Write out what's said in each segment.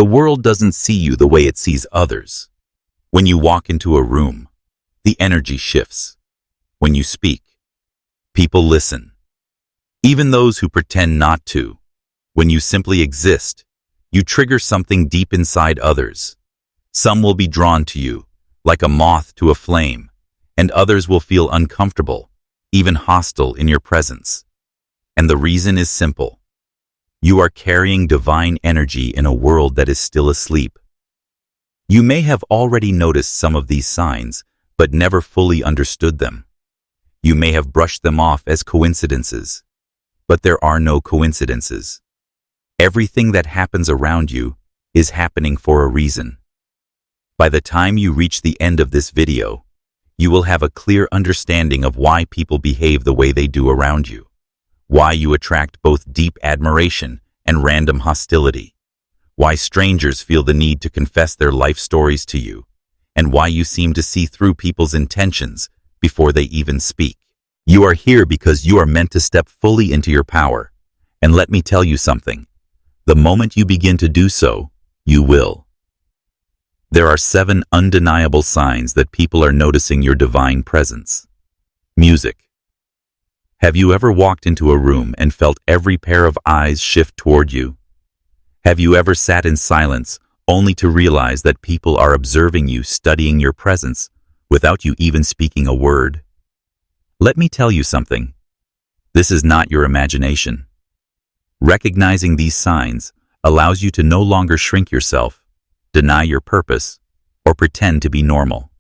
The world doesn't see you the way it sees others. When you walk into a room, the energy shifts. When you speak, people listen. Even those who pretend not to. When you simply exist, you trigger something deep inside others. Some will be drawn to you, like a moth to a flame, and others will feel uncomfortable, even hostile in your presence. And the reason is simple. You are carrying divine energy in a world that is still asleep. You may have already noticed some of these signs, but never fully understood them. You may have brushed them off as coincidences. But there are no coincidences. Everything that happens around you is happening for a reason. By the time you reach the end of this video, you will have a clear understanding of why people behave the way they do around you, why you attract both deep admiration and random hostility, why strangers feel the need to confess their life stories to you, and why you seem to see through people's intentions before they even speak. You are here because you are meant to step fully into your power. And let me tell you something. The moment you begin to do so, you will. There are 7 undeniable signs that people are noticing your divine presence. Music. Have you ever walked into a room and felt every pair of eyes shift toward you? Have you ever sat in silence only to realize that people are observing you, studying your presence, without you even speaking a word? Let me tell you something. This is not your imagination. Recognizing these signs allows you to no longer shrink yourself, deny your purpose, or pretend to be normal.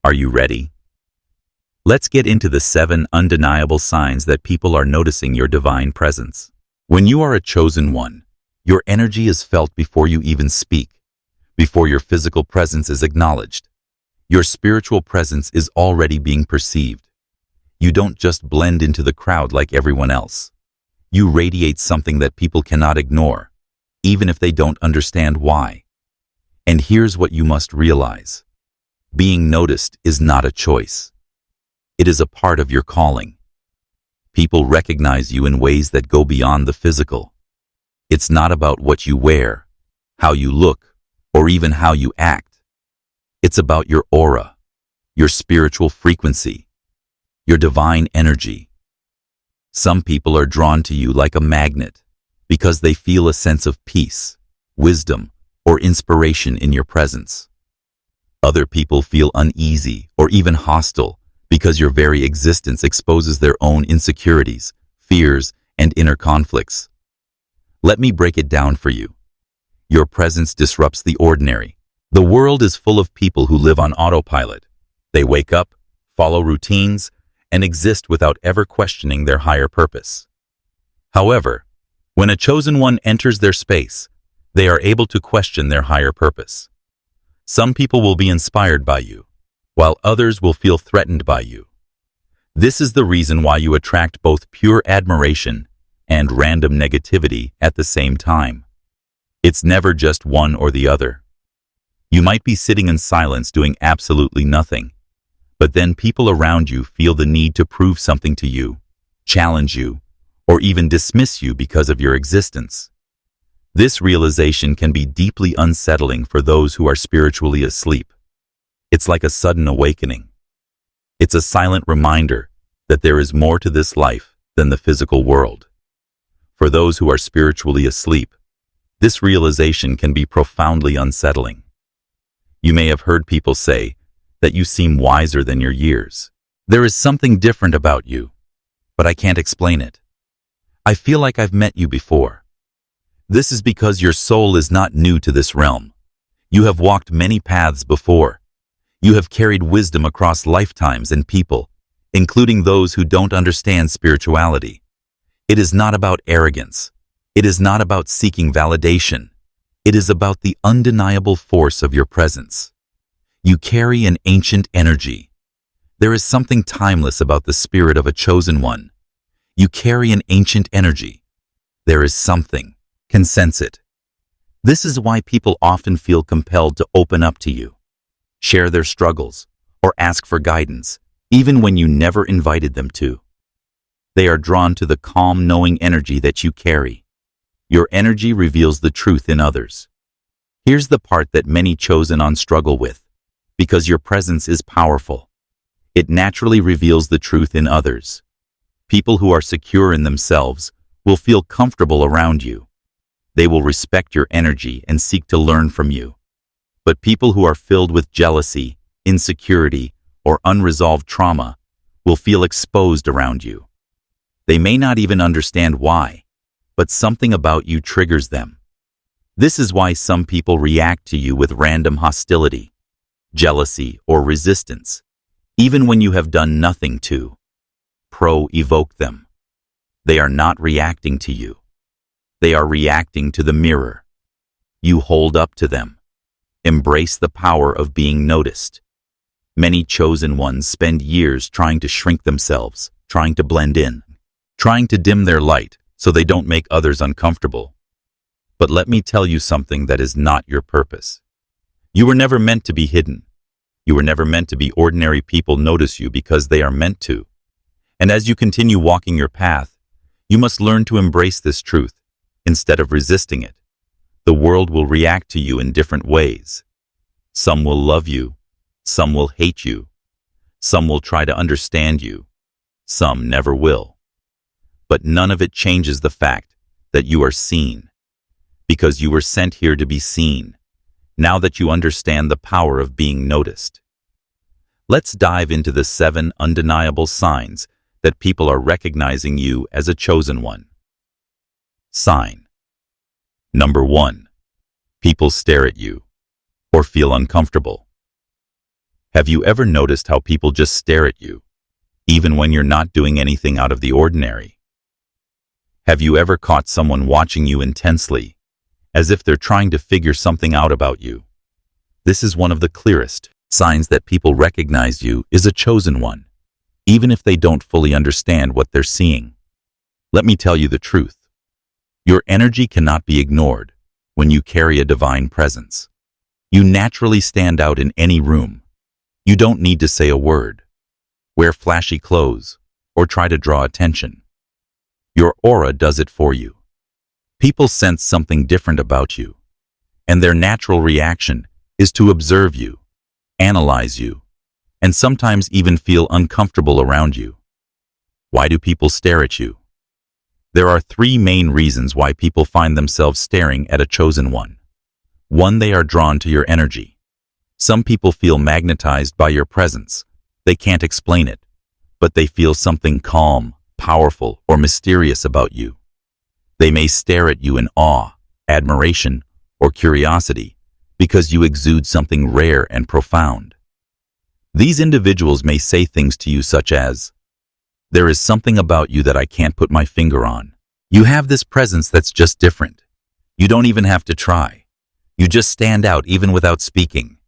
Are you ready? Let's get into the 7 undeniable signs that people are noticing your divine presence. When you are a chosen one, your energy is felt before you even speak, before your physical presence is acknowledged. Your spiritual presence is already being perceived. You don't just blend into the crowd like everyone else. You radiate something that people cannot ignore, even if they don't understand why. And here's what you must realize. Being noticed is not a choice. It is a part of your calling. People recognize you in ways that go beyond the physical. It's not about what you wear, how you look, or even how you act. It's about your aura, your spiritual frequency, your divine energy. Some people are drawn to you like a magnet because they feel a sense of peace, wisdom, or inspiration in your presence. Other people feel uneasy or even hostile because your very existence exposes their own insecurities, fears, and inner conflicts. Let me break it down for you. Your presence disrupts the ordinary. The world is full of people who live on autopilot. They wake up, follow routines, and exist without ever questioning their higher purpose. However, when a chosen one enters their space, they are able to question their higher purpose. Some people will be inspired by you, while others will feel threatened by you. This is the reason why you attract both pure admiration and random negativity at the same time. It's never just one or the other. You might be sitting in silence doing absolutely nothing, but then people around you feel the need to prove something to you, challenge you, or even dismiss you because of your existence. This realization can be deeply unsettling for those who are spiritually asleep. It's like a sudden awakening. It's a silent reminder that there is more to this life than the physical world. For those who are spiritually asleep, this realization can be profoundly unsettling. You may have heard people say that you seem wiser than your years. There is something different about you, but I can't explain it. I feel like I've met you before. This is because your soul is not new to this realm. You have walked many paths before. You have carried wisdom across lifetimes and people, including those who don't understand spirituality. It is not about arrogance. It is not about seeking validation. It is about the undeniable force of your presence. You carry an ancient energy. There is something timeless about the spirit of a chosen one. You carry an ancient energy. There is something. Can sense it. This is why people often feel compelled to open up to you, share their struggles, or ask for guidance, even when you never invited them to. They are drawn to the calm, knowing energy that you carry. Your energy reveals the truth in others. Here's the part that many chosen on struggle with. Because your presence is powerful. It naturally reveals the truth in others. People who are secure in themselves will feel comfortable around you. They will respect your energy and seek to learn from you. But people who are filled with jealousy, insecurity, or unresolved trauma will feel exposed around you. They may not even understand why, but something about you triggers them. This is why some people react to you with random hostility, jealousy, or resistance, even when you have done nothing to evoke them. They are not reacting to you. They are reacting to the mirror. You hold up to them. Embrace the power of being noticed. Many chosen ones spend years trying to shrink themselves, trying to blend in, trying to dim their light so they don't make others uncomfortable. But let me tell you something that is not your purpose. You were never meant to be hidden. You were never meant to be ordinary people notice you because they are meant to. And as you continue walking your path, you must learn to embrace this truth instead of resisting it. The world will react to you in different ways. Some will love you. Some will hate you. Some will try to understand you. Some never will. But none of it changes the fact that you are seen. Because you were sent here to be seen, now that you understand the power of being noticed. Let's dive into the 7 undeniable signs that people are recognizing you as a chosen one. Sign. Number 1. People stare at you or feel uncomfortable. Have you ever noticed how people just stare at you, even when you're not doing anything out of the ordinary? Have you ever caught someone watching you intensely, as if they're trying to figure something out about you? This is one of the clearest signs that people recognize you as a chosen one, even if they don't fully understand what they're seeing. Let me tell you the truth. Your energy cannot be ignored when you carry a divine presence. You naturally stand out in any room. You don't need to say a word, wear flashy clothes, or try to draw attention. Your aura does it for you. People sense something different about you, and their natural reaction is to observe you, analyze you, and sometimes even feel uncomfortable around you. Why do people stare at you? There are 3 main reasons why people find themselves staring at a chosen one. 1, they are drawn to your energy. Some people feel magnetized by your presence. They can't explain it, but they feel something calm, powerful, or mysterious about you. They may stare at you in awe, admiration, or curiosity because you exude something rare and profound. These individuals may say things to you such as, "There is something about you that I can't put my finger on. You have this presence that's just different. You don't even have to try. You just stand out even without speaking.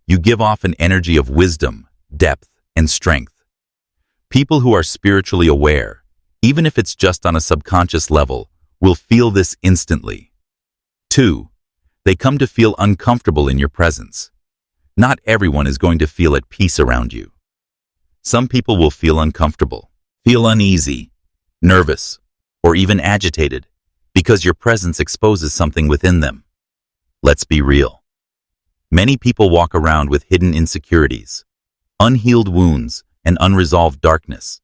You give off an energy of wisdom, depth, and strength." People who are spiritually aware, even if it's just on a subconscious level, will feel this instantly. 2, they come to feel uncomfortable in your presence. Not everyone is going to feel at peace around you. Some people will feel uncomfortable, feel uneasy, nervous, or even agitated because your presence exposes something within them. Let's be real. Many people walk around with hidden insecurities, unhealed wounds, and unresolved darkness.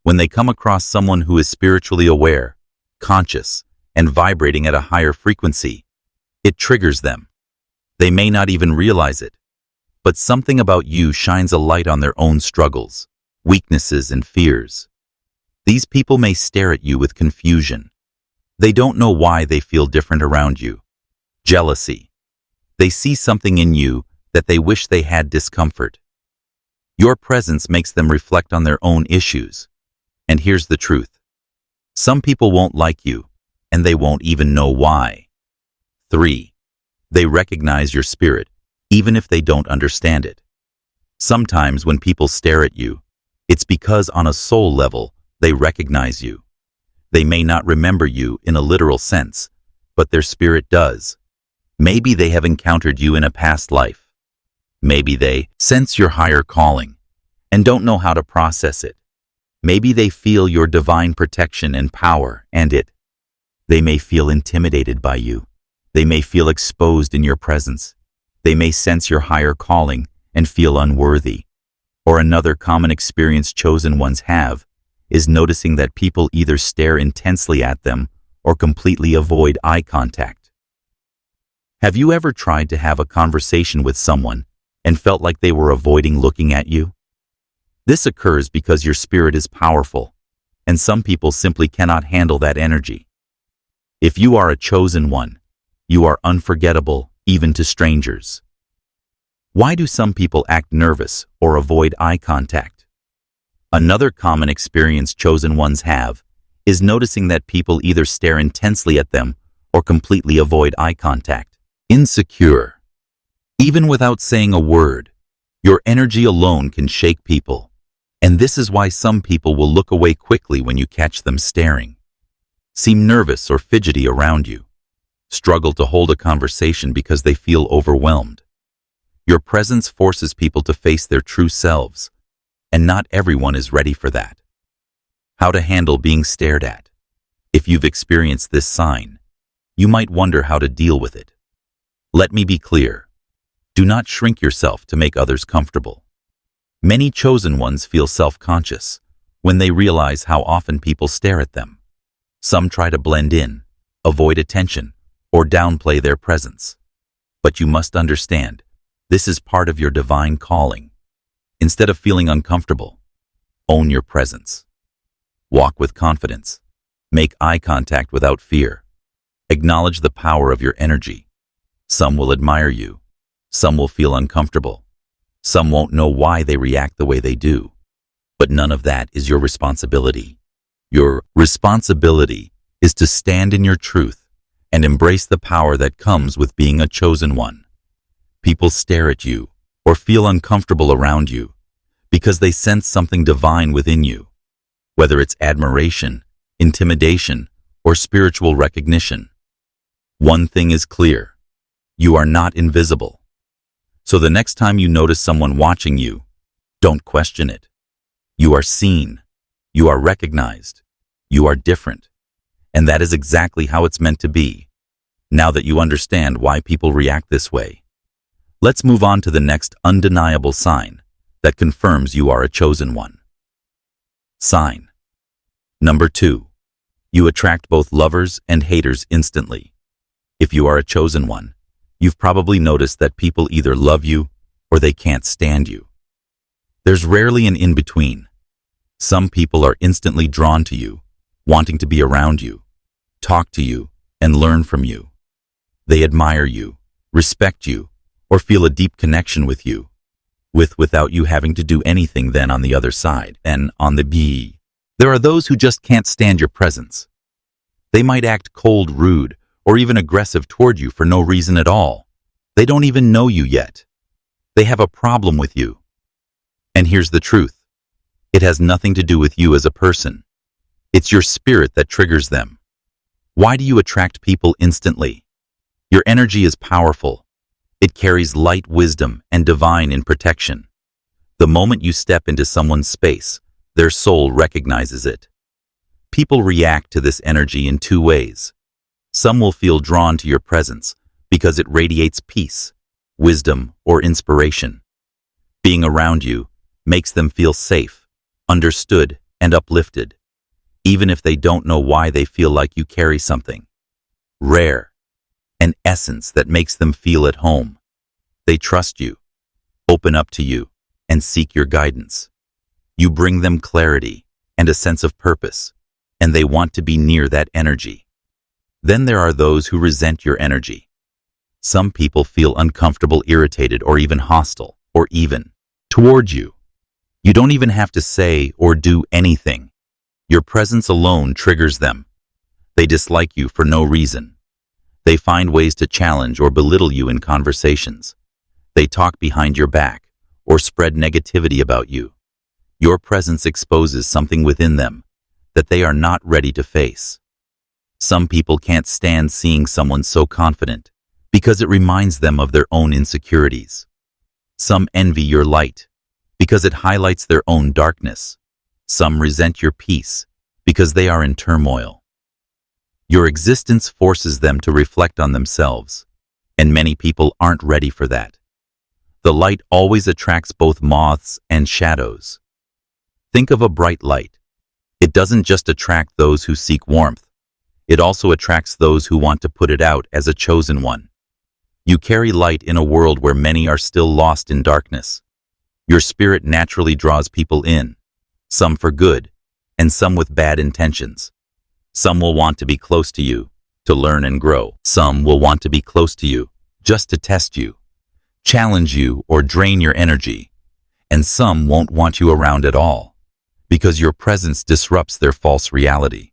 When they come across someone who is spiritually aware, conscious, and vibrating at a higher frequency, it triggers them. They may not even realize it, but something about you shines a light on their own struggles, weaknesses, and fears. These people may stare at you with confusion. They don't know why they feel different around you. Jealousy. They see something in you that they wish they had. Discomfort. Your presence makes them reflect on their own issues. And here's the truth. Some people won't like you, and they won't even know why. 3, they recognize your spirit, even if they don't understand it. Sometimes when people stare at you, it's because on a soul level, they recognize you. They may not remember you in a literal sense, but their spirit does. Maybe they have encountered you in a past life. Maybe they sense your higher calling and don't know how to process it. Maybe they feel your divine protection and power, and they may feel intimidated by you They may feel exposed in your presence. They may sense your higher calling and feel unworthy. Or another common experience chosen ones have is noticing that people either stare intensely at them or completely avoid eye contact. Have you ever tried to have a conversation with someone and felt like they were avoiding looking at you? This occurs because your spirit is powerful, and some people simply cannot handle that energy. If you are a chosen one, you are unforgettable even to strangers. Why do some people act nervous or avoid eye contact? Another common experience chosen ones have is noticing that people either stare intensely at them or completely avoid eye contact. Insecure. Even without saying a word, your energy alone can shake people, and this is why some people will look away quickly when you catch them staring. Seem nervous or fidgety around you. Struggle to hold a conversation because they feel overwhelmed. Your presence forces people to face their true selves, and not everyone is ready for that. How to handle being stared at. If you've experienced this sign, you might wonder how to deal with it. Let me be clear. Do not shrink yourself to make others comfortable. Many chosen ones feel self-conscious when they realize how often people stare at them. Some try to blend in, avoid attention, or downplay their presence. But you must understand, this is part of your divine calling. Instead of feeling uncomfortable, own your presence. Walk with confidence. Make eye contact without fear. Acknowledge the power of your energy. Some will admire you. Some will feel uncomfortable. Some won't know why they react the way they do. But none of that is your responsibility. Your responsibility is to stand in your truth and embrace the power that comes with being a chosen one. People stare at you or feel uncomfortable around you because they sense something divine within you, whether it's admiration, intimidation, or spiritual recognition. One thing is clear: you are not invisible. So the next time you notice someone watching you, don't question it. You are seen. You are recognized. You are different. And that is exactly how it's meant to be. Now that you understand why people react this way, let's move on to the next undeniable sign that confirms you are a chosen one. Sign number 2. You attract both lovers and haters instantly. If you are a chosen one, you've probably noticed that people either love you or they can't stand you. There's rarely an in-between. Some people are instantly drawn to you, wanting to be around you, talk to you, and learn from you. They admire you, respect you, or feel a deep connection with you, without you having to do anything. Then on the other side, and on the B, there are those who just can't stand your presence. They might act cold, rude, or even aggressive toward you for no reason at all. They don't even know you yet. They have a problem with you. And here's the truth. It has nothing to do with you as a person. It's your spirit that triggers them. Why do you attract people instantly? Your energy is powerful. It carries light, wisdom, and divine in protection. The moment you step into someone's space, their soul recognizes it. People react to this energy in 2 ways. Some will feel drawn to your presence because it radiates peace, wisdom, or inspiration. Being around you makes them feel safe, understood, and uplifted, even if they don't know why. They feel like you carry something rare, an essence that makes them feel at home. They trust you, open up to you, and seek your guidance. You bring them clarity and a sense of purpose, and they want to be near that energy. Then there are those who resent your energy. Some people feel uncomfortable, irritated, or even hostile, or even toward you. You don't even have to say or do anything. Your presence alone triggers them. They dislike you for no reason. They find ways to challenge or belittle you in conversations. They talk behind your back or spread negativity about you. Your presence exposes something within them that they are not ready to face. Some people can't stand seeing someone so confident because it reminds them of their own insecurities. Some envy your light because it highlights their own darkness. Some resent your peace because they are in turmoil. Your existence forces them to reflect on themselves, and many people aren't ready for that. The light always attracts both moths and shadows. Think of a bright light. It doesn't just attract those who seek warmth. It also attracts those who want to put it out as a chosen one. You carry light in a world where many are still lost in darkness. Your spirit naturally draws people in, some for good, and some with bad intentions. Some will want to be close to you, to learn and grow. Some will want to be close to you, just to test you, challenge you, or drain your energy. And some won't want you around at all, because your presence disrupts their false reality.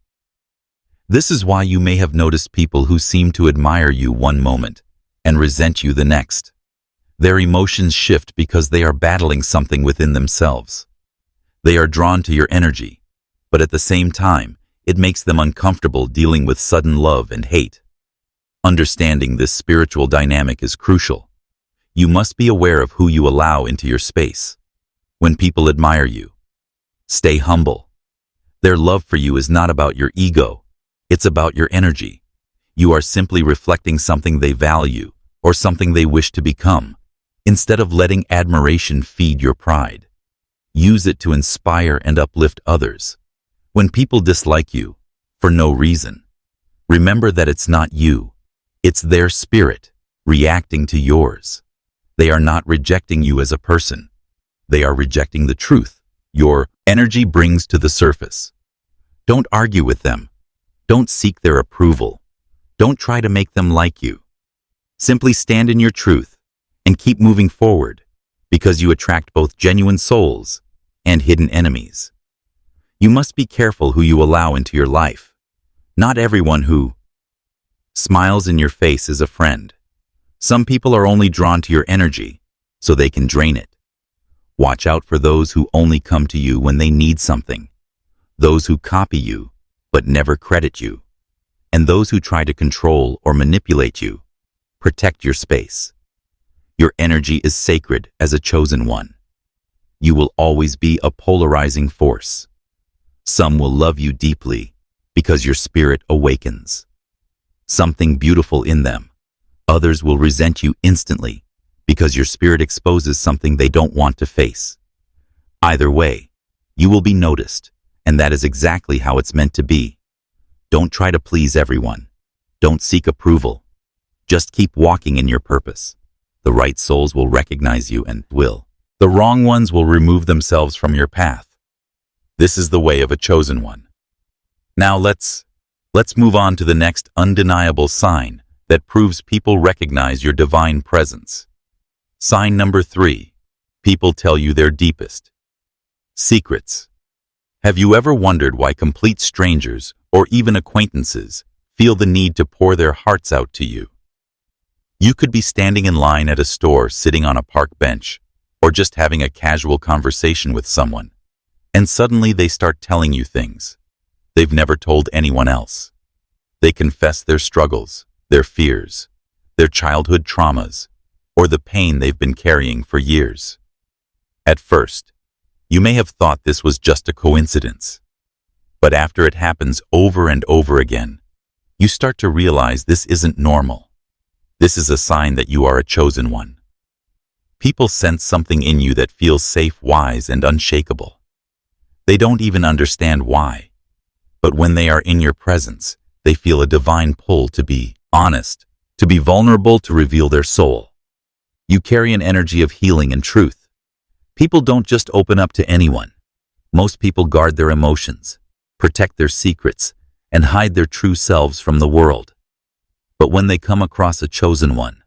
This is why you may have noticed people who seem to admire you one moment and resent you the next. Their emotions shift because they are battling something within themselves. They are drawn to your energy, but at the same time, it makes them uncomfortable dealing with sudden love and hate. Understanding this spiritual dynamic is crucial. You must be aware of who you allow into your space. When people admire you, stay humble. Their love for you is not about your ego. It's about your energy. You are simply reflecting something they value or something they wish to become. Instead of letting admiration feed your pride, use it to inspire and uplift others. When people dislike you, for no reason, remember that it's not you. It's their spirit reacting to yours. They are not rejecting you as a person. They are rejecting the truth your energy brings to the surface. Don't argue with them. Don't seek their approval. Don't try to make them like you. Simply stand in your truth and keep moving forward, because you attract both genuine souls and hidden enemies. You must be careful who you allow into your life. Not everyone who smiles in your face is a friend. Some people are only drawn to your energy so they can drain it. Watch out for those who only come to you when they need something, those who copy you but never credit you, and those who try to control or manipulate you. Protect your space. Your energy is sacred as a chosen one. You will always be a polarizing force. Some will love you deeply because your spirit awakens something beautiful in them. Others will resent you instantly because your spirit exposes something they don't want to face. Either way, you will be noticed, and that is exactly how it's meant to be. Don't try to please everyone. Don't seek approval. Just keep walking in your purpose. The right souls will recognize you and will. The wrong ones will remove themselves from your path. This is the way of a chosen one. Now let's move on to the next undeniable sign that proves people recognize your divine presence. Sign number 3. People tell you their deepest secrets. Have you ever wondered why complete strangers or even acquaintances feel the need to pour their hearts out to you? You could be standing in line at a store, sitting on a park bench, or just having a casual conversation with someone, and suddenly they start telling you things they've never told anyone else. They confess their struggles, their fears, their childhood traumas, or the pain they've been carrying for years. At first, you may have thought this was just a coincidence, but after it happens over and over again, you start to realize this isn't normal. This is a sign that you are a chosen one. People sense something in you that feels safe, wise, and unshakable. They don't even understand why, but when they are in your presence, they feel a divine pull to be honest, to be vulnerable, to reveal their soul. You carry an energy of healing and truth. People don't just open up to anyone. Most people guard their emotions, protect their secrets, and hide their true selves from the world. But when they come across a chosen one,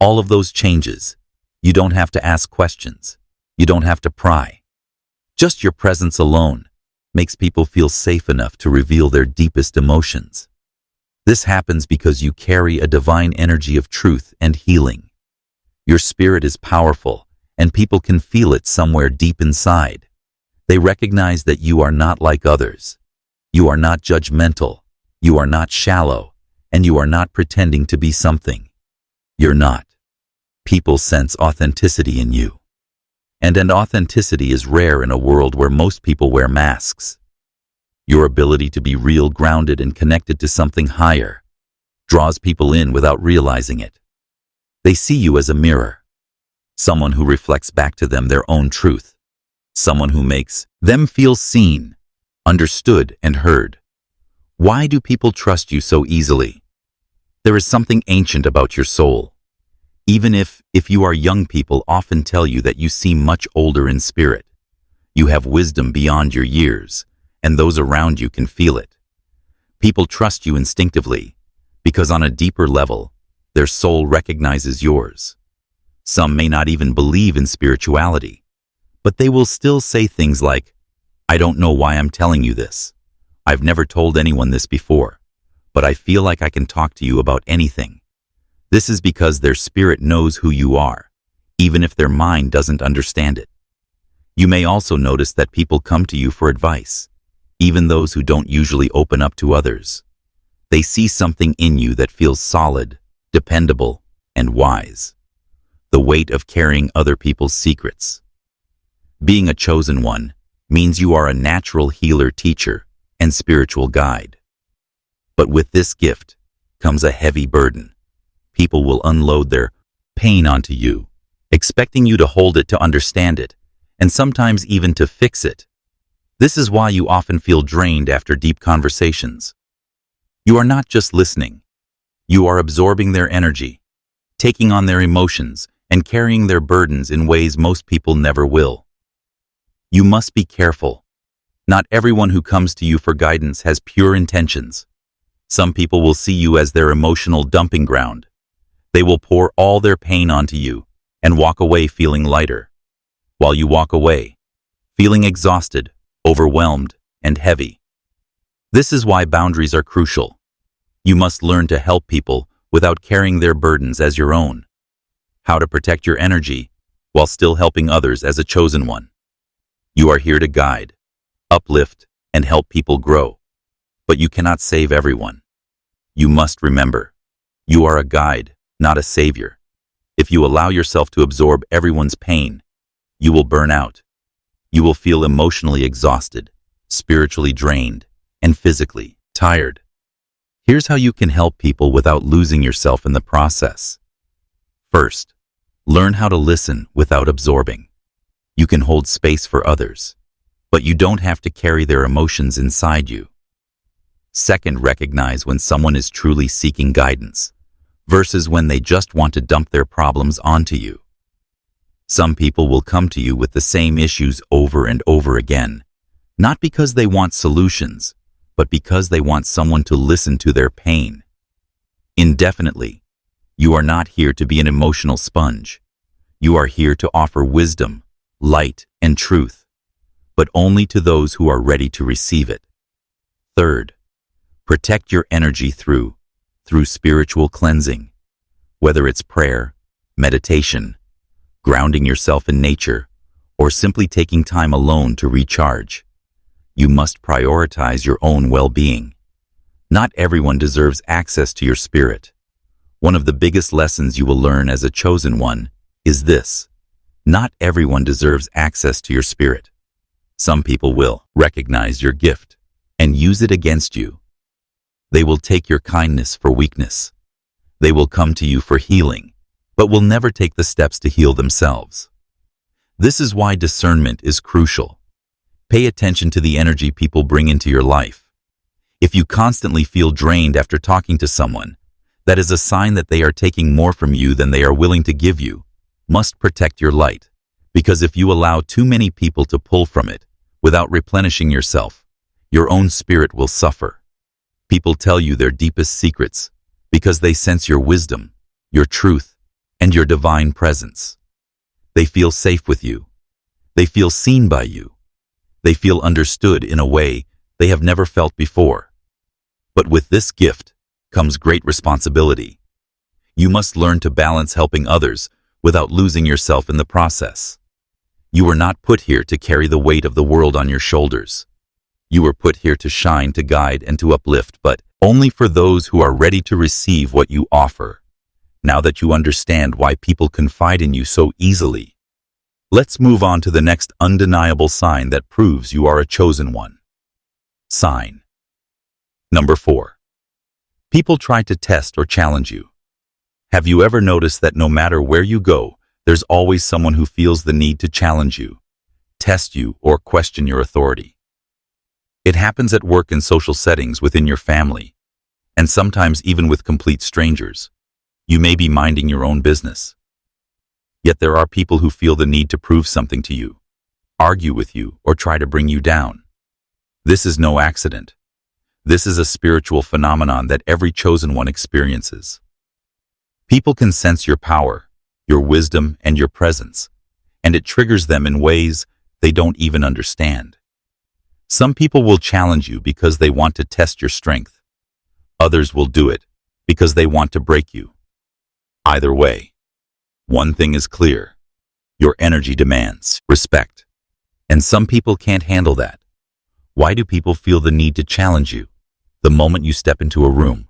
all of those changes. You don't have to ask questions. You don't have to pry. Just your presence alone makes people feel safe enough to reveal their deepest emotions. This happens because you carry a divine energy of truth and healing. Your spirit is powerful, and people can feel it somewhere deep inside. They recognize that you are not like others. You are not judgmental. You are not shallow, and you are not pretending to be something you're not. People sense authenticity in you. And authenticity is rare in a world where most people wear masks. Your ability to be real, grounded, and connected to something higher draws people in without realizing it. They see you as a mirror, someone who reflects back to them their own truth, someone who makes them feel seen, understood, and heard. Why do people trust you so easily? There is something ancient about your soul. Even if you are young, people often tell you that you seem much older in spirit. You have wisdom beyond your years, and those around you can feel it. People trust you instinctively, because on a deeper level, their soul recognizes yours. Some may not even believe in spirituality, but they will still say things like, "I don't know why I'm telling you this. I've never told anyone this before, but I feel like I can talk to you about anything." This is because their spirit knows who you are, even if their mind doesn't understand it. You may also notice that people come to you for advice, even those who don't usually open up to others. They see something in you that feels solid, dependable, and wise. The weight of carrying other people's secrets. Being a chosen one means you are a natural healer, teacher, and spiritual guide. But with this gift comes a heavy burden. People will unload their pain onto you, expecting you to hold it, to understand it, and sometimes even to fix it. This is why you often feel drained after deep conversations. You are not just listening. You are absorbing their energy, taking on their emotions, and carrying their burdens in ways most people never will. You must be careful. Not everyone who comes to you for guidance has pure intentions. Some people will see you as their emotional dumping ground. They will pour all their pain onto you and walk away feeling lighter, while you walk away feeling exhausted, overwhelmed, and heavy. This is why boundaries are crucial. You must learn to help people without carrying their burdens as your own. How to protect your energy while still helping others as a chosen one. You are here to guide, uplift, and help people grow. But you cannot save everyone. You must remember, you are a guide, not a savior. If you allow yourself to absorb everyone's pain, you will burn out. You will feel emotionally exhausted, spiritually drained, and physically tired. Here's how you can help people without losing yourself in the process. First, learn how to listen without absorbing. You can hold space for others, but you don't have to carry their emotions inside you. Second, recognize when someone is truly seeking guidance versus when they just want to dump their problems onto you. Some people will come to you with the same issues over and over again, not because they want solutions, but because they want someone to listen to their pain. Indefinitely, you are not here to be an emotional sponge. You are here to offer wisdom, light, and truth, but only to those who are ready to receive it. Third, protect your energy through spiritual cleansing, whether it's prayer, meditation, grounding yourself in nature, or simply taking time alone to recharge. You must prioritize your own well-being. Not everyone deserves access to your spirit. One of the biggest lessons you will learn as a chosen one is this: not everyone deserves access to your spirit. Some people will recognize your gift and use it against you. They will take your kindness for weakness. They will come to you for healing, but will never take the steps to heal themselves. This is why discernment is crucial. Pay attention to the energy people bring into your life. If you constantly feel drained after talking to someone, that is a sign that they are taking more from you than they are willing to give you. Must protect your light, because if you allow too many people to pull from it without replenishing yourself, your own spirit will suffer. People tell you their deepest secrets because they sense your wisdom, your truth, and your divine presence. They feel safe with you. They feel seen by you. They feel understood in a way they have never felt before. But with this gift comes great responsibility. You must learn to balance helping others without losing yourself in the process. You were not put here to carry the weight of the world on your shoulders. You were put here to shine, to guide, and to uplift, but only for those who are ready to receive what you offer. Now that you understand why people confide in you so easily, let's move on to the next undeniable sign that proves you are a chosen one. Sign. Number 4. People try to test or challenge you. Have you ever noticed that no matter where you go, there's always someone who feels the need to challenge you, test you, or question your authority? It happens at work in social settings, within your family, and sometimes even with complete strangers. You may be minding your own business. Yet there are people who feel the need to prove something to you, argue with you, or try to bring you down. This is no accident. This is a spiritual phenomenon that every chosen one experiences. People can sense your power, your wisdom, and your presence, and it triggers them in ways they don't even understand. Some people will challenge you because they want to test your strength. Others will do it because they want to break you. Either way, one thing is clear. Your energy demands respect. And some people can't handle that. Why do people feel the need to challenge you? The moment you step into a room,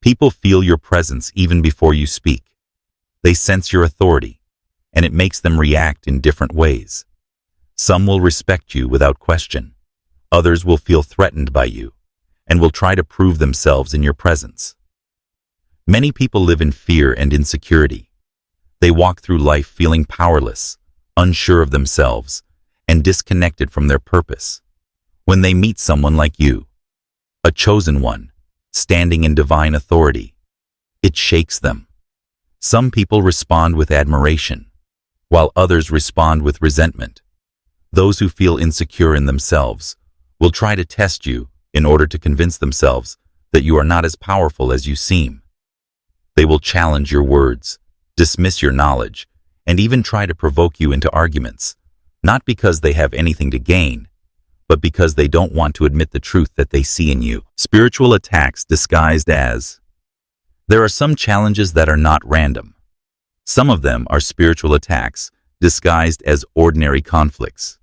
people feel your presence even before you speak. They sense your authority, and it makes them react in different ways. Some will respect you without question. Others will feel threatened by you and will try to prove themselves in your presence. Many people live in fear and insecurity. They walk through life feeling powerless, unsure of themselves, and disconnected from their purpose. When they meet someone like you, a chosen one, standing in divine authority, it shakes them. Some people respond with admiration, while others respond with resentment. Those who feel insecure in themselves will try to test you in order to convince themselves that you are not as powerful as you seem. They will challenge your words, dismiss your knowledge, and even try to provoke you into arguments, not because they have anything to gain, but because they don't want to admit the truth that they see in you. Spiritual attacks disguised as. There are some challenges that are not random. Some of them are spiritual attacks disguised as ordinary conflicts.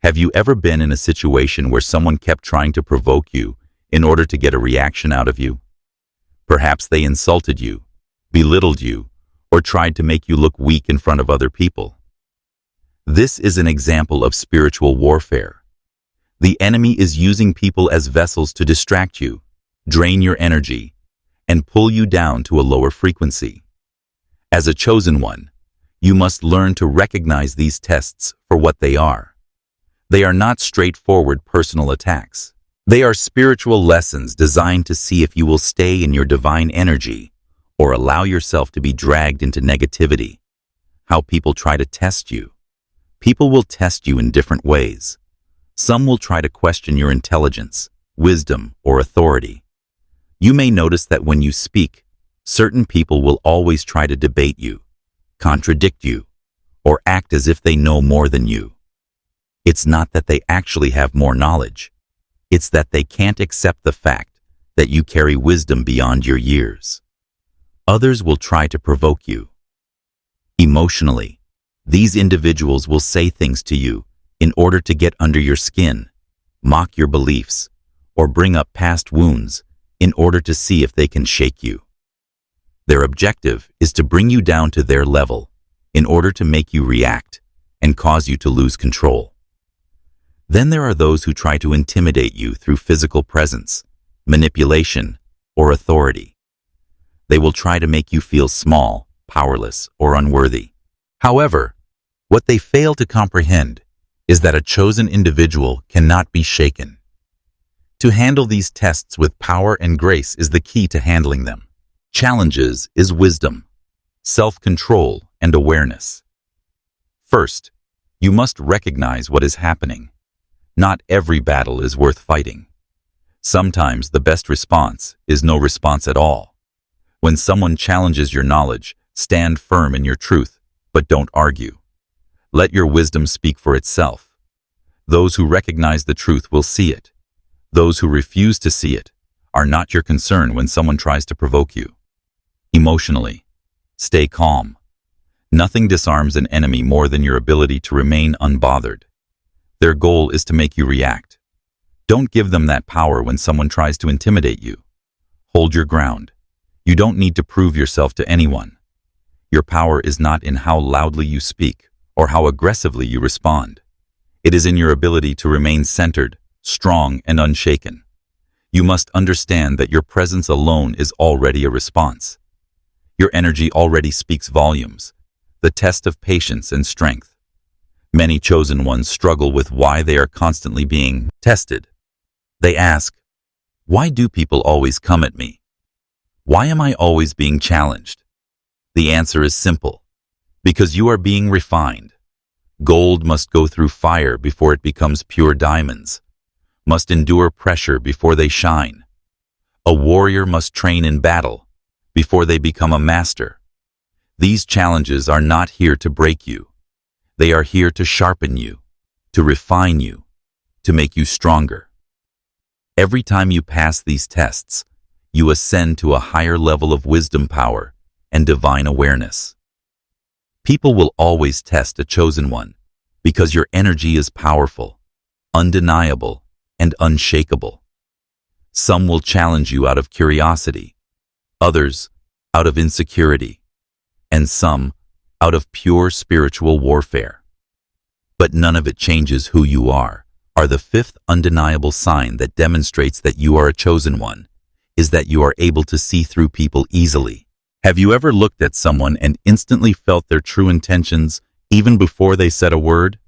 Have you ever been in a situation where someone kept trying to provoke you in order to get a reaction out of you? Perhaps they insulted you, belittled you, or tried to make you look weak in front of other people. This is an example of spiritual warfare. The enemy is using people as vessels to distract you, drain your energy, and pull you down to a lower frequency. As a chosen one, you must learn to recognize these tests for what they are. They are not straightforward personal attacks. They are spiritual lessons designed to see if you will stay in your divine energy or allow yourself to be dragged into negativity. How people try to test you. People will test you in different ways. Some will try to question your intelligence, wisdom, or authority. You may notice that when you speak, certain people will always try to debate you, contradict you, or act as if they know more than you. It's not that they actually have more knowledge. It's that they can't accept the fact that you carry wisdom beyond your years. Others will try to provoke you. Emotionally, these individuals will say things to you in order to get under your skin, mock your beliefs, or bring up past wounds in order to see if they can shake you. Their objective is to bring you down to their level in order to make you react and cause you to lose control. Then there are those who try to intimidate you through physical presence, manipulation, or authority. They will try to make you feel small, powerless, or unworthy. However, what they fail to comprehend is that a chosen individual cannot be shaken. To handle these tests with power and grace is the key to handling them. Challenges is wisdom, self-control, and awareness. First, you must recognize what is happening. Not every battle is worth fighting. Sometimes the best response is no response at all. When someone challenges your knowledge, stand firm in your truth, but don't argue. Let your wisdom speak for itself. Those who recognize the truth will see it. Those who refuse to see it are not your concern when someone tries to provoke you. Emotionally, stay calm. Nothing disarms an enemy more than your ability to remain unbothered. Their goal is to make you react. Don't give them that power when someone tries to intimidate you. Hold your ground. You don't need to prove yourself to anyone. Your power is not in how loudly you speak or how aggressively you respond. It is in your ability to remain centered, strong and unshaken. You must understand that your presence alone is already a response. Your energy already speaks volumes, the test of patience and strength. Many chosen ones struggle with why they are constantly being tested. They ask, why do people always come at me? Why am I always being challenged? The answer is simple. Because you are being refined. Gold must go through fire before it becomes pure diamonds, must endure pressure before they shine. A warrior must train in battle before they become a master. These challenges are not here to break you. They are here to sharpen you, to refine you, to make you stronger. Every time you pass these tests, you ascend to a higher level of wisdom power and divine awareness. People will always test a chosen one because your energy is powerful, undeniable, and unshakable. Some will challenge you out of curiosity, others out of insecurity, and some out of pure spiritual warfare. But none of it changes who you are. The fifth undeniable sign that demonstrates that you are a chosen one is that you are able to see through people easily. Have you ever looked at someone and instantly felt their true intentions even before they said a word?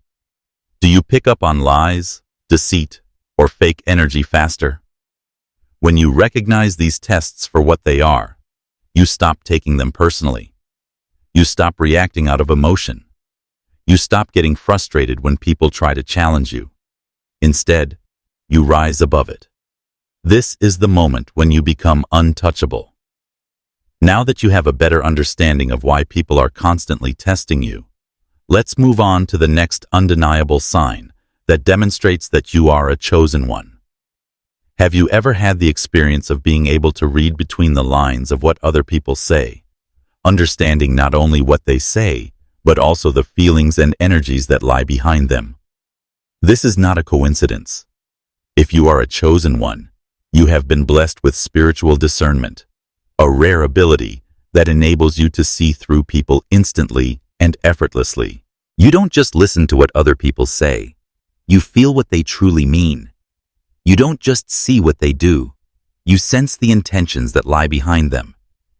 Do you pick up on lies, deceit, or fake energy faster? When you recognize these tests for what they are, you stop taking them personally. You stop reacting out of emotion. You stop getting frustrated when people try to challenge you. Instead, you rise above it. This is the moment when you become untouchable. Now that you have a better understanding of why people are constantly testing you, let's move on to the next undeniable sign that demonstrates that you are a chosen one. Have you ever had the experience of being able to read between the lines of what other people say, understanding not only what they say, but also the feelings and energies that lie behind them? This is not a coincidence. If you are a chosen one, you have been blessed with spiritual discernment, a rare ability that enables you to see through people instantly and effortlessly. You don't just listen to what other people say. You feel what they truly mean. You don't just see what they do. You sense the intentions that lie behind them.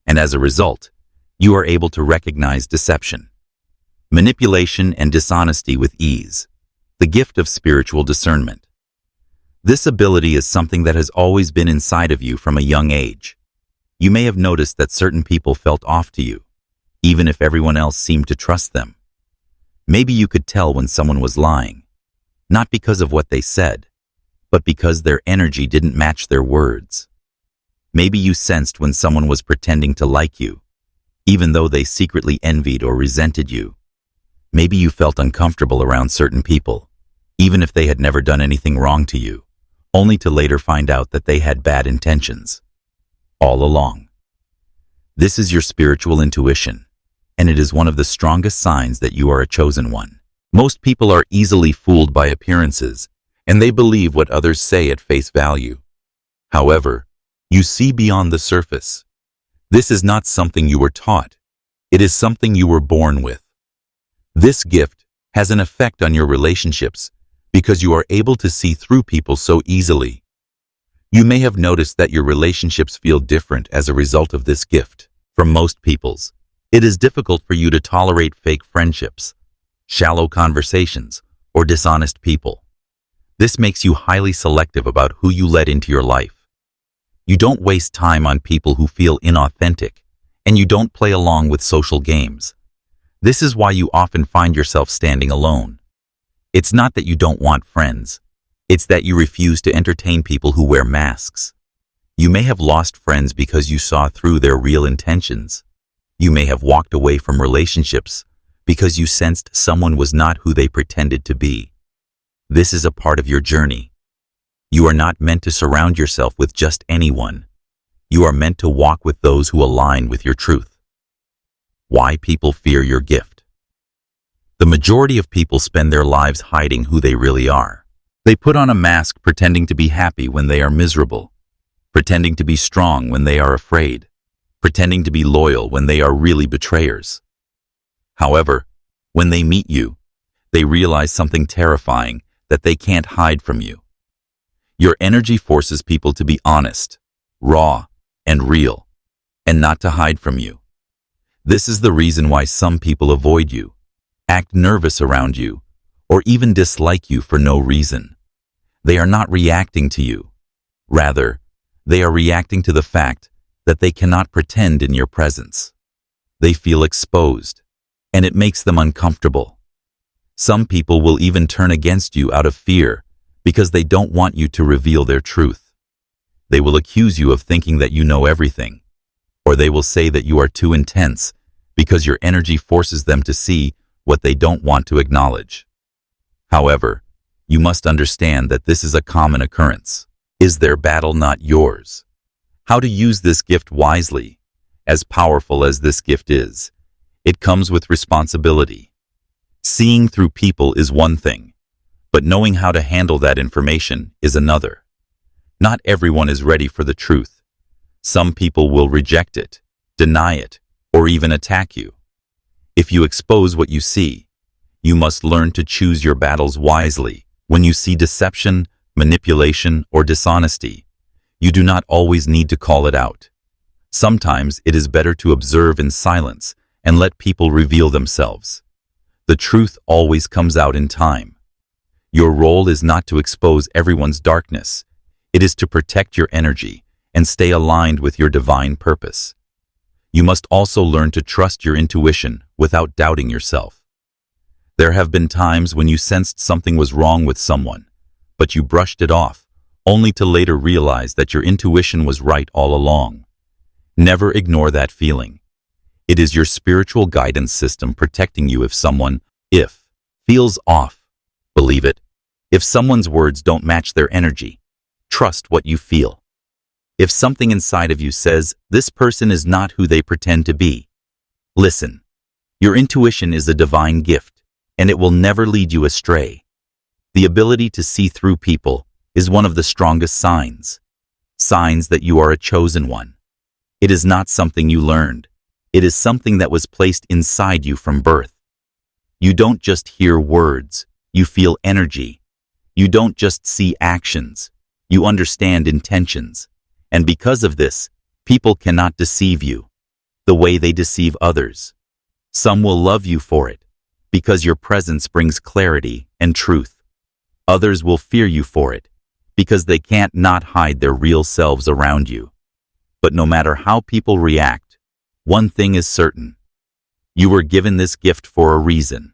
And as a result, you are able to recognize deception, manipulation, and dishonesty with ease, the gift of spiritual discernment. This ability is something that has always been inside of you from a young age. You may have noticed that certain people felt off to you, even if everyone else seemed to trust them. Maybe you could tell when someone was lying, not because of what they said, but because their energy didn't match their words. Maybe you sensed when someone was pretending to like you, even though they secretly envied or resented you. Maybe you felt uncomfortable around certain people, even if they had never done anything wrong to you, only to later find out that they had bad intentions. All along. This is your spiritual intuition, and it is one of the strongest signs that you are a chosen one. Most people are easily fooled by appearances, and they believe what others say at face value. However, you see beyond the surface. This is not something you were taught. It is something you were born with. This gift has an effect on your relationships because you are able to see through people so easily. You may have noticed that your relationships feel different as a result of this gift. For most peoples, it is difficult for you to tolerate fake friendships, shallow conversations, or dishonest people. This makes you highly selective about who you let into your life. You don't waste time on people who feel inauthentic, and you don't play along with social games. This is why you often find yourself standing alone. It's not that you don't want friends. It's that you refuse to entertain people who wear masks. You may have lost friends because you saw through their real intentions. You may have walked away from relationships because you sensed someone was not who they pretended to be. This is a part of your journey. You are not meant to surround yourself with just anyone. You are meant to walk with those who align with your truth. Why people fear your gift. The majority of people spend their lives hiding who they really are. They put on a mask pretending to be happy when they are miserable, pretending to be strong when they are afraid, pretending to be loyal when they are really betrayers. However, when they meet you, they realize something terrifying that they can't hide from you. Your energy forces people to be honest, raw, and real, and not to hide from you. This is the reason why some people avoid you, act nervous around you, or even dislike you for no reason. They are not reacting to you. Rather, they are reacting to the fact that they cannot pretend in your presence. They feel exposed, and it makes them uncomfortable. Some people will even turn against you out of fear because they don't want you to reveal their truth. They will accuse you of thinking that you know everything, or they will say that you are too intense because your energy forces them to see what they don't want to acknowledge. However, you must understand that this is a common occurrence. Is their battle not yours? How to use this gift wisely? As powerful as this gift is, it comes with responsibility. Seeing through people is one thing, but knowing how to handle that information is another. Not everyone is ready for the truth. Some people will reject it, deny it, or even attack you. If you expose what you see, you must learn to choose your battles wisely. When you see deception, manipulation, or dishonesty, you do not always need to call it out. Sometimes it is better to observe in silence and let people reveal themselves. The truth always comes out in time. Your role is not to expose everyone's darkness. It is to protect your energy and stay aligned with your divine purpose. You must also learn to trust your intuition without doubting yourself. There have been times when you sensed something was wrong with someone, but you brushed it off, only to later realize that your intuition was right all along. Never ignore that feeling. It is your spiritual guidance system protecting you if someone feels off. Believe it. If someone's words don't match their energy, trust what you feel. If something inside of you says, this person is not who they pretend to be, listen. Your intuition is a divine gift, and it will never lead you astray. The ability to see through people is one of the strongest signs that you are a chosen one. It is not something you learned. It is something that was placed inside you from birth. You don't just hear words, you feel energy. You don't just see actions, you understand intentions. And because of this, people cannot deceive you the way they deceive others. Some will love you for it, because your presence brings clarity and truth. Others will fear you for it, because they can't not hide their real selves around you. But no matter how people react, one thing is certain. You were given this gift for a reason.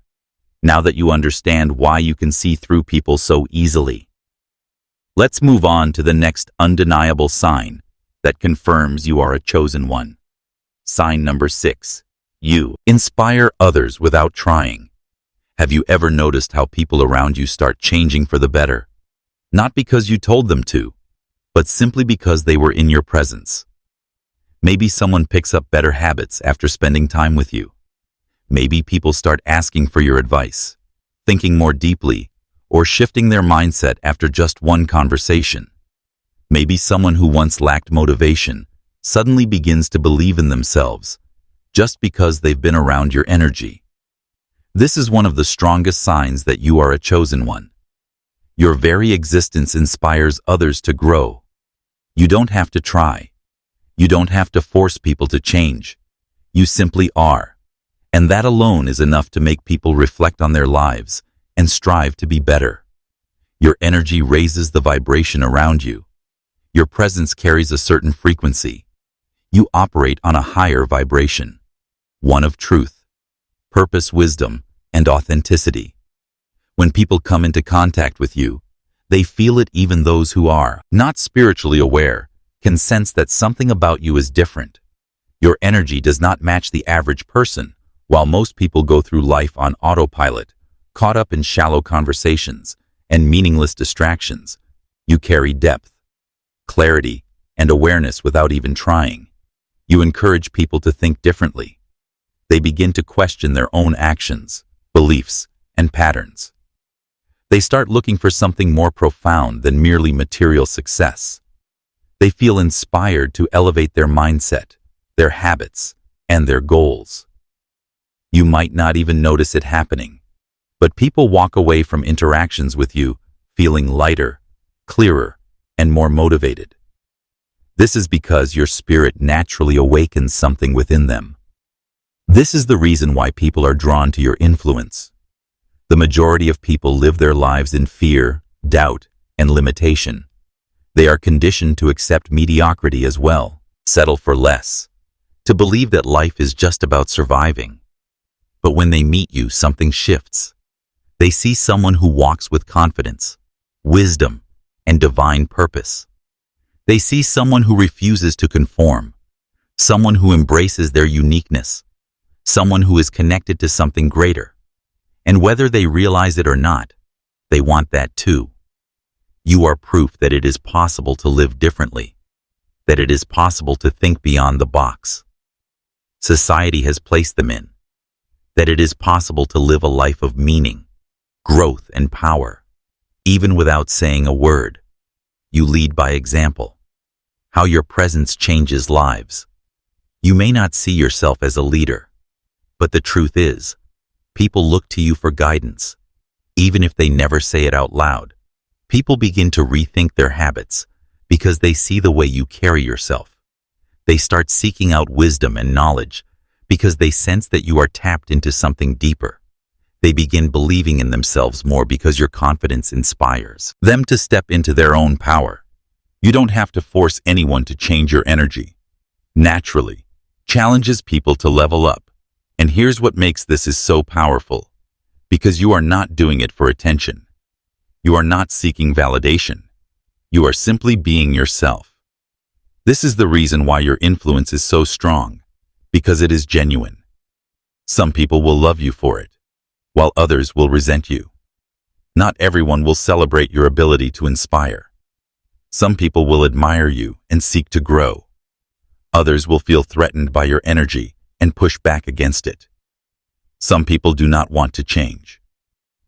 Now that you understand why you can see through people so easily, let's move on to the next undeniable sign that confirms you are a chosen one. Sign number 6. You inspire others without trying. Have you ever noticed how people around you start changing for the better? Not because you told them to, but simply because they were in your presence. Maybe someone picks up better habits after spending time with you. Maybe people start asking for your advice, thinking more deeply, or shifting their mindset after just one conversation. Maybe someone who once lacked motivation suddenly begins to believe in themselves just because they've been around your energy. This is one of the strongest signs that you are a chosen one. Your very existence inspires others to grow. You don't have to try. You don't have to force people to change. You simply are. And that alone is enough to make people reflect on their lives and strive to be better. Your energy raises the vibration around you. Your presence carries a certain frequency. You operate on a higher vibration, one of truth, purpose, wisdom, and authenticity. When people come into contact with you, they feel it. Even those who are not spiritually aware can sense that something about you is different. Your energy does not match the average person. While most people go through life on autopilot, caught up in shallow conversations and meaningless distractions, you carry depth, clarity, and awareness without even trying. You encourage people to think differently. They begin to question their own actions, beliefs, and patterns. They start looking for something more profound than merely material success. They feel inspired to elevate their mindset, their habits, and their goals. You might not even notice it happening, but people walk away from interactions with you feeling lighter, clearer, and more motivated. This is because your spirit naturally awakens something within them. This is the reason why people are drawn to your influence. The majority of people live their lives in fear, doubt, and limitation. They are conditioned to accept mediocrity as well, settle for less, to believe that life is just about surviving. But when they meet you, something shifts. They see someone who walks with confidence, wisdom, and divine purpose. They see someone who refuses to conform, someone who embraces their uniqueness, someone who is connected to something greater. And whether they realize it or not, they want that too. You are proof that it is possible to live differently, that it is possible to think beyond the box society has placed them in, that it is possible to live a life of meaning, growth, and power, even without saying a word. You lead by example. How your presence changes lives. You may not see yourself as a leader, but the truth is, people look to you for guidance. Even if they never say it out loud, people begin to rethink their habits because they see the way you carry yourself. They start seeking out wisdom and knowledge because they sense that you are tapped into something deeper. They begin believing in themselves more because your confidence inspires them to step into their own power. You don't have to force anyone to change your energy. Naturally, challenges people to level up. And here's what makes this is so powerful. Because you are not doing it for attention. You are not seeking validation. You are simply being yourself. This is the reason why your influence is so strong, because it is genuine. Some people will love you for it, while others will resent you. Not everyone will celebrate your ability to inspire. Some people will admire you and seek to grow. Others will feel threatened by your energy and push back against it. Some people do not want to change.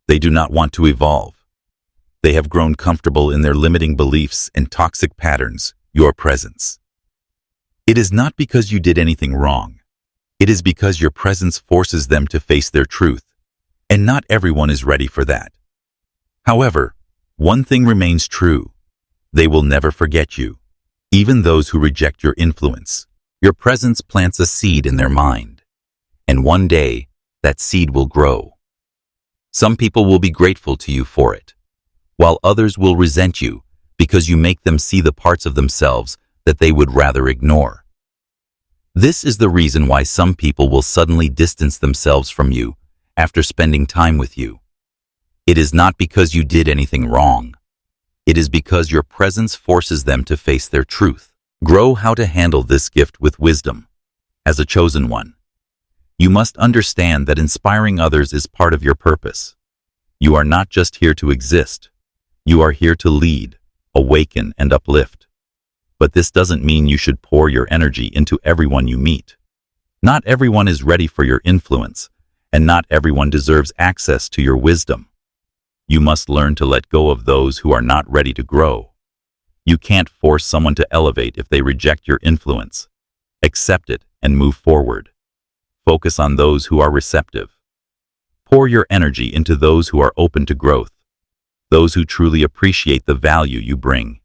They do not want to evolve. They have grown comfortable in their limiting beliefs and toxic patterns. Your presence. It is not because you did anything wrong. It is because your presence forces them to face their truth, and not everyone is ready for that. However, one thing remains true. They will never forget you, even those who reject your influence. Your presence plants a seed in their mind, and one day, that seed will grow. Some people will be grateful to you for it, while others will resent you because you make them see the parts of themselves that they would rather ignore. This is the reason why some people will suddenly distance themselves from you after spending time with you. It is not because you did anything wrong. It is because your presence forces them to face their truth. Grow how to handle this gift with wisdom. As a chosen one, you must understand that inspiring others is part of your purpose. You are not just here to exist. You are here to lead, awaken, and uplift. But this doesn't mean you should pour your energy into everyone you meet. Not everyone is ready for your influence, and not everyone deserves access to your wisdom. You must learn to let go of those who are not ready to grow. You can't force someone to elevate if they reject your influence. Accept it and move forward. Focus on those who are receptive. Pour your energy into those who are open to growth. Those who truly appreciate the value you bring.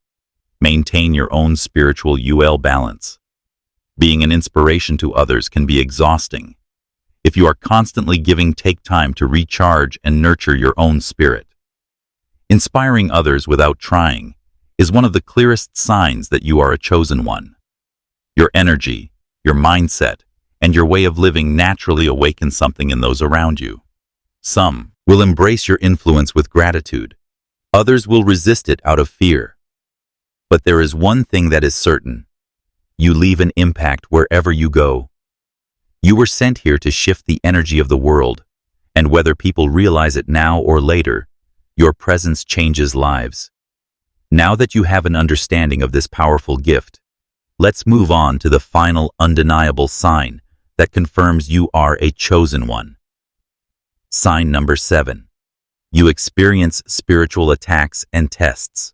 Maintain your own spiritual balance. Being an inspiration to others can be exhausting. If you are constantly giving, take time to recharge and nurture your own spirit. Inspiring others without trying is one of the clearest signs that you are a chosen one. Your energy, your mindset, and your way of living naturally awaken something in those around you. Some will embrace your influence with gratitude. Others will resist it out of fear. But there is one thing that is certain. You leave an impact wherever you go. You were sent here to shift the energy of the world, and whether people realize it now or later, your presence changes lives. Now that you have an understanding of this powerful gift, let's move on to the final undeniable sign that confirms you are a chosen one. Sign number 7. You experience spiritual attacks and tests.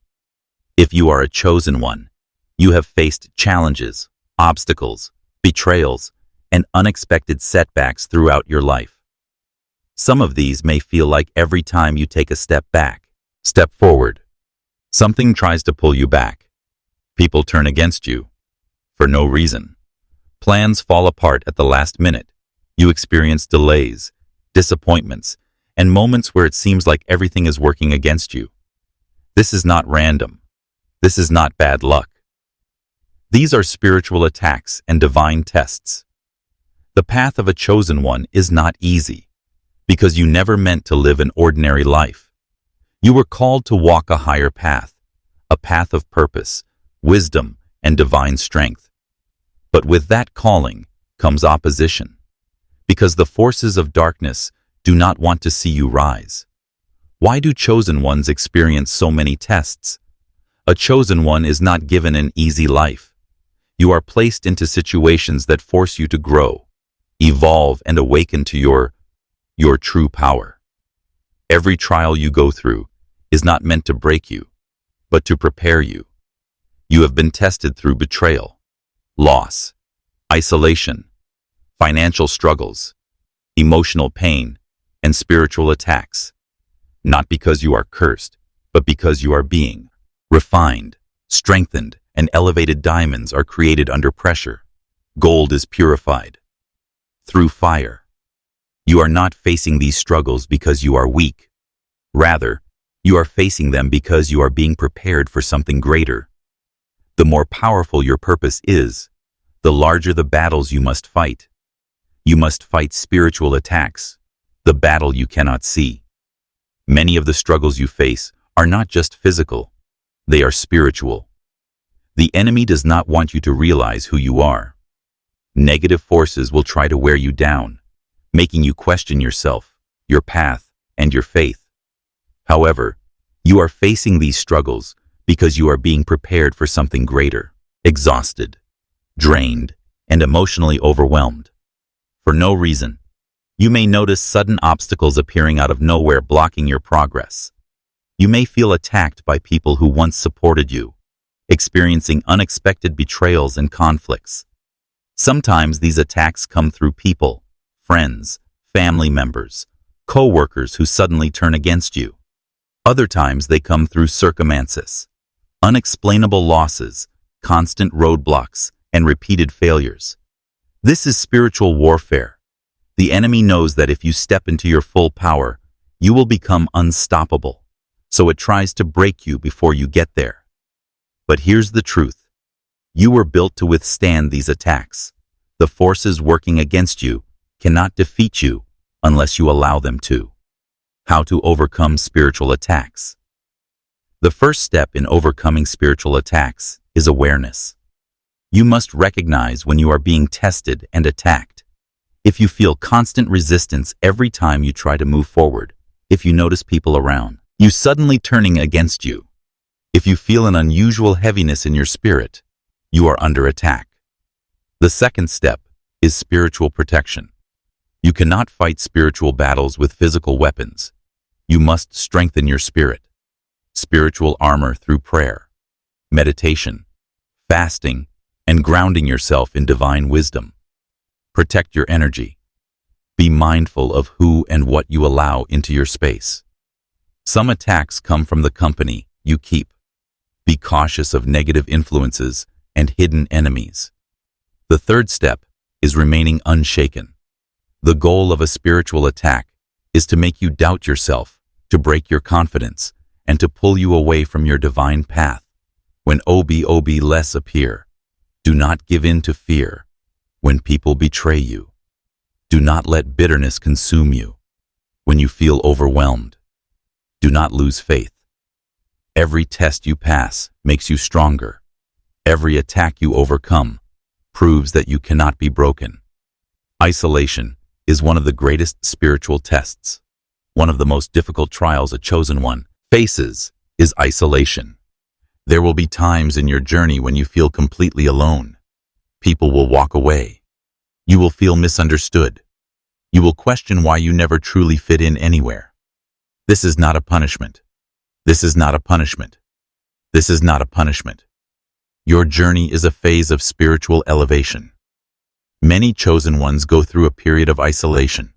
If you are a chosen one, you have faced challenges, obstacles, betrayals, and unexpected setbacks throughout your life. Some of these may feel like every time you take a step back, step forward. Something tries to pull you back. People turn against you. For no reason. Plans fall apart at the last minute. You experience delays, disappointments, and moments where it seems like everything is working against you. This is not random. This is not bad luck. These are spiritual attacks and divine tests. The path of a chosen one is not easy, because you never meant to live an ordinary life. You were called to walk a higher path, a path of purpose, wisdom, and divine strength. But with that calling comes opposition, because the forces of darkness do not want to see you rise. Why do chosen ones experience so many tests? A chosen one is not given an easy life. You are placed into situations that force you to grow, evolve, and awaken to your true power. Every trial you go through is not meant to break you, but to prepare you. You have been tested through betrayal, loss, isolation, financial struggles, emotional pain, and spiritual attacks. Not because you are cursed, but because you are being refined, strengthened, and elevated. Diamonds are created under pressure. Gold is purified through fire. You are not facing these struggles because you are weak. Rather, you are facing them because you are being prepared for something greater. The more powerful your purpose is, the larger the battles you must fight. You must fight spiritual attacks, the battle you cannot see. Many of the struggles you face are not just physical, they are spiritual. The enemy does not want you to realize who you are. Negative forces will try to wear you down, making you question yourself, your path, and your faith. However, you are facing these struggles because you are being prepared for something greater, exhausted, drained, and emotionally overwhelmed. For no reason, you may notice sudden obstacles appearing out of nowhere blocking your progress. You may feel attacked by people who once supported you, experiencing unexpected betrayals and conflicts. Sometimes these attacks come through people, friends, family members, co-workers who suddenly turn against you. Other times they come through circumstances, unexplainable losses, constant roadblocks, and repeated failures. This is spiritual warfare. The enemy knows that if you step into your full power, you will become unstoppable, so it tries to break you before you get there. But here's the truth. You were built to withstand these attacks. The forces working against you cannot defeat you unless you allow them to. How to overcome spiritual attacks. The first step in overcoming spiritual attacks is awareness. You must recognize when you are being tested and attacked. If you feel constant resistance every time you try to move forward, if you notice people around you suddenly turning against you, if you feel an unusual heaviness in your spirit, you are under attack. The second step is spiritual protection. You cannot fight spiritual battles with physical weapons. You must strengthen your spirit. Spiritual armor through prayer, meditation, fasting, and grounding yourself in divine wisdom. Protect your energy. Be mindful of who and what you allow into your space. Some attacks come from the company you keep. Be cautious of negative influences and hidden enemies. The third step is remaining unshaken. The goal of a spiritual attack is to make you doubt yourself, to break your confidence, and to pull you away from your divine path. When less appear, do not give in to fear. When people betray you, do not let bitterness consume you. When you feel overwhelmed, do not lose faith. Every test you pass makes you stronger. Every attack you overcome proves that you cannot be broken. Isolation is one of the greatest spiritual tests. One of the most difficult trials a chosen one faces is isolation. There will be times in your journey when you feel completely alone. People will walk away. You will feel misunderstood. You will question why you never truly fit in anywhere. This is not a punishment. This is not a punishment. This is not a punishment. Your journey is a phase of spiritual elevation. Many chosen ones go through a period of isolation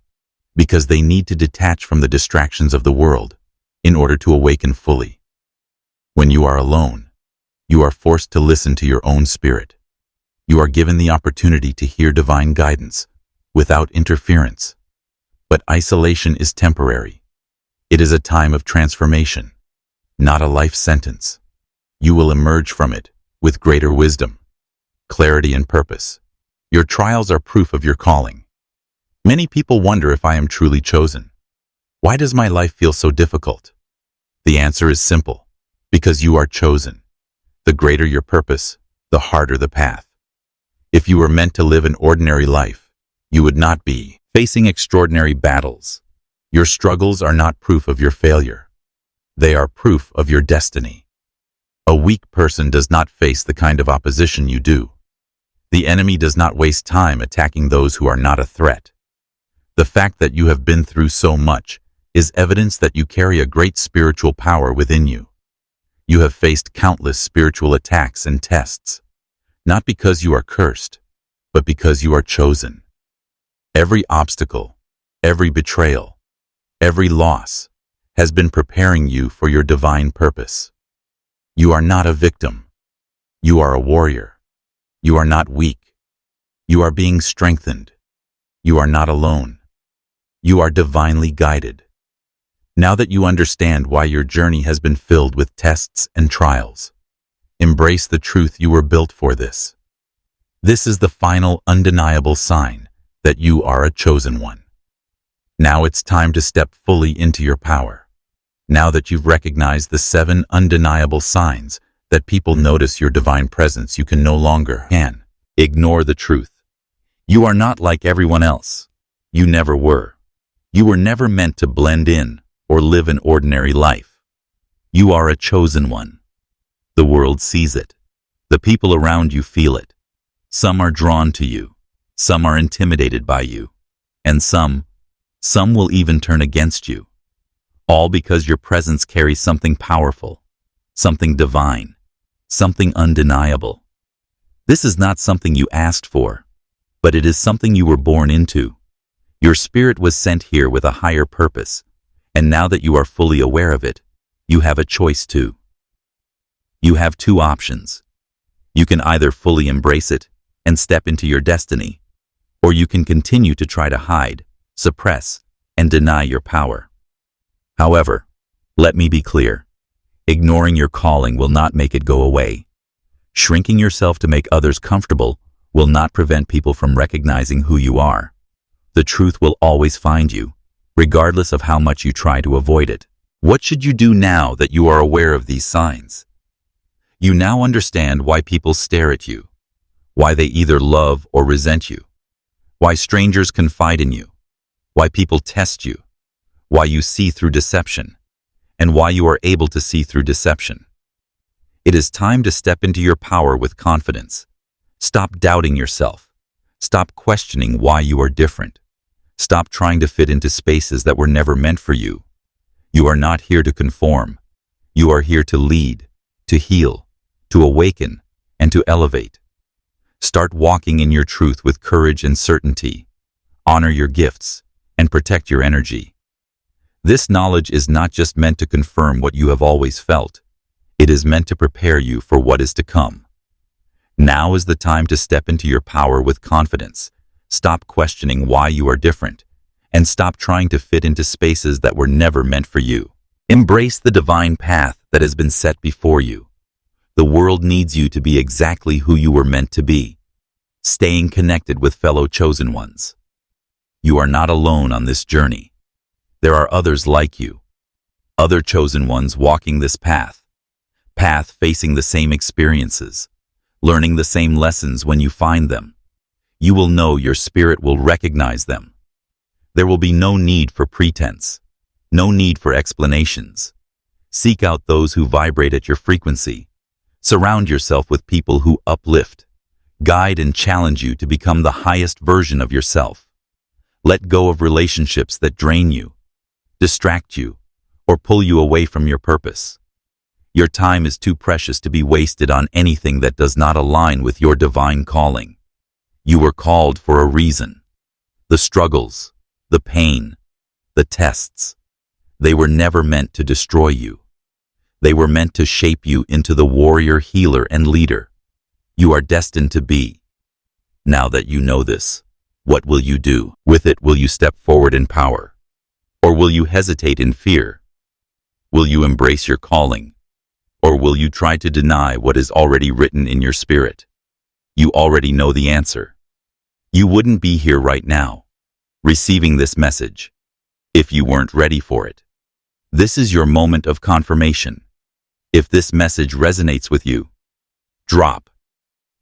because they need to detach from the distractions of the world in order to awaken fully. When you are alone, you are forced to listen to your own spirit. You are given the opportunity to hear divine guidance without interference. But isolation is temporary. It is a time of transformation, not a life sentence. You will emerge from it with greater wisdom, clarity, and purpose. Your trials are proof of your calling. Many people wonder if I am truly chosen. Why does my life feel so difficult? The answer is simple. Because you are chosen. The greater your purpose, the harder the path. If you were meant to live an ordinary life, you would not be facing extraordinary battles. Your struggles are not proof of your failure. They are proof of your destiny. A weak person does not face the kind of opposition you do. The enemy does not waste time attacking those who are not a threat. The fact that you have been through so much is evidence that you carry a great spiritual power within you. You have faced countless spiritual attacks and tests, not because you are cursed, but because you are chosen. Every obstacle, every betrayal, every loss has been preparing you for your divine purpose. You are not a victim. You are a warrior. You are not weak. You are being strengthened. You are not alone. You are divinely guided. Now that you understand why your journey has been filled with tests and trials, embrace the truth you were built for this. This is the final undeniable sign that you are a chosen one. Now it's time to step fully into your power. Now that you've recognized the 7 undeniable signs that people notice your divine presence, you can no longer ignore the truth. You are not like everyone else. You never were. You were never meant to blend in or live an ordinary life. You are a chosen one. The world sees it. The people around you feel it. Some are drawn to you. Some are intimidated by you. And some will even turn against you. All because your presence carries something powerful, something divine, something undeniable. This is not something you asked for, but it is something you were born into. Your spirit was sent here with a higher purpose, and now that you are fully aware of it, you have a choice too. You have 2 options. You can either fully embrace it and step into your destiny, or you can continue to try to hide, suppress, and deny your power. However, let me be clear. Ignoring your calling will not make it go away. Shrinking yourself to make others comfortable will not prevent people from recognizing who you are. The truth will always find you, regardless of how much you try to avoid it. What should you do now that you are aware of these signs? You now understand why people stare at you, why they either love or resent you, why strangers confide in you, why people test you, why you see through deception, and why you are able to see through deception. It is time to step into your power with confidence. Stop doubting yourself. Stop questioning why you are different. Stop trying to fit into spaces that were never meant for you. You are not here to conform. You are here to lead, to heal, to awaken, and to elevate. Start walking in your truth with courage and certainty. Honor your gifts and protect your energy. This knowledge is not just meant to confirm what you have always felt. It is meant to prepare you for what is to come. Now is the time to step into your power with confidence. Stop questioning why you are different, and stop trying to fit into spaces that were never meant for you. Embrace the divine path that has been set before you. The world needs you to be exactly who you were meant to be, staying connected with fellow chosen ones. You are not alone on this journey. There are others like you, other chosen ones walking this path facing the same experiences, learning the same lessons. When you find them, you will know your spirit will recognize them. There will be no need for pretense, no need for explanations. Seek out those who vibrate at your frequency. Surround yourself with people who uplift, guide, and challenge you to become the highest version of yourself. Let go of relationships that drain you, distract you, or pull you away from your purpose. Your time is too precious to be wasted on anything that does not align with your divine calling. You were called for a reason. The struggles, the pain, the tests, they were never meant to destroy you. They were meant to shape you into the warrior, healer, and leader you are destined to be. Now that you know this, what will you do with it? Will you step forward in power? Or will you hesitate in fear? Will you embrace your calling? Or will you try to deny what is already written in your spirit? You already know the answer. You wouldn't be here right now, receiving this message, if you weren't ready for it. This is your moment of confirmation. If this message resonates with you, drop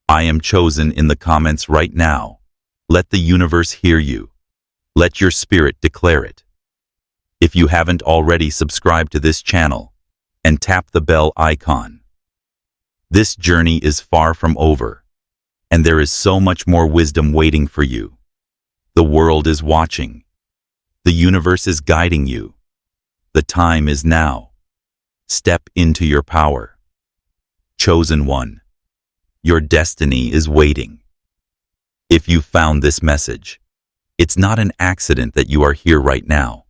"I am chosen" in the comments right now. Let the universe hear you. Let your spirit declare it. If you haven't already, subscribe to this channel and tap the bell icon. This journey is far from over, and there is so much more wisdom waiting for you. The world is watching. The universe is guiding you. The time is now. Step into your power. Chosen one, your destiny is waiting. If you found this message, it's not an accident that you are here right now,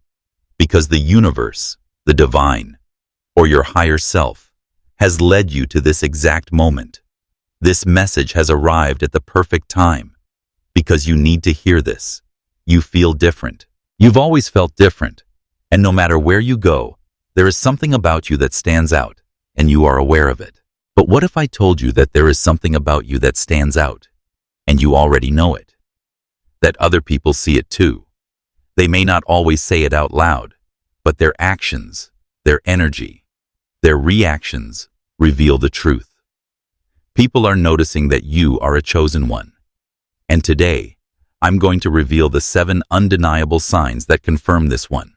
because the universe, the divine, or your higher self has led you to this exact moment. This message has arrived at the perfect time, because you need to hear this. You feel different. You've always felt different, and no matter where you go, there is something about you that stands out, and you are aware of it. But what if I told you that there is something about you that stands out, and you already know it? That other people see it too. They may not always say it out loud, but their actions, their energy, their reactions reveal the truth. People are noticing that you are a chosen one. And today, I'm going to reveal the 7 undeniable signs that confirm this one.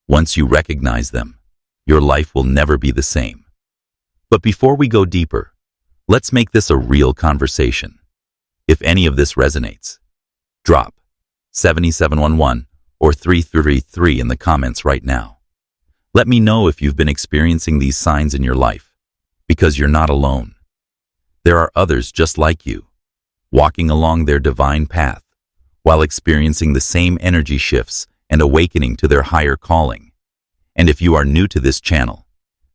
Once you recognize them, your life will never be the same. But before we go deeper, let's make this a real conversation. If any of this resonates, drop 7711 or 333 in the comments right now. Let me know if you've been experiencing these signs in your life, because you're not alone. There are others just like you, walking along their divine path, while experiencing the same energy shifts and awakening to their higher calling. And if you are new to this channel,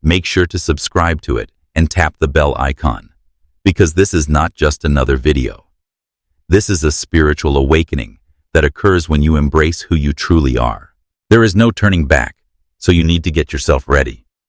make sure to subscribe to it and tap the bell icon, because this is not just another video. This is a spiritual awakening that occurs when you embrace who you truly are. There is no turning back, so you need to get yourself ready.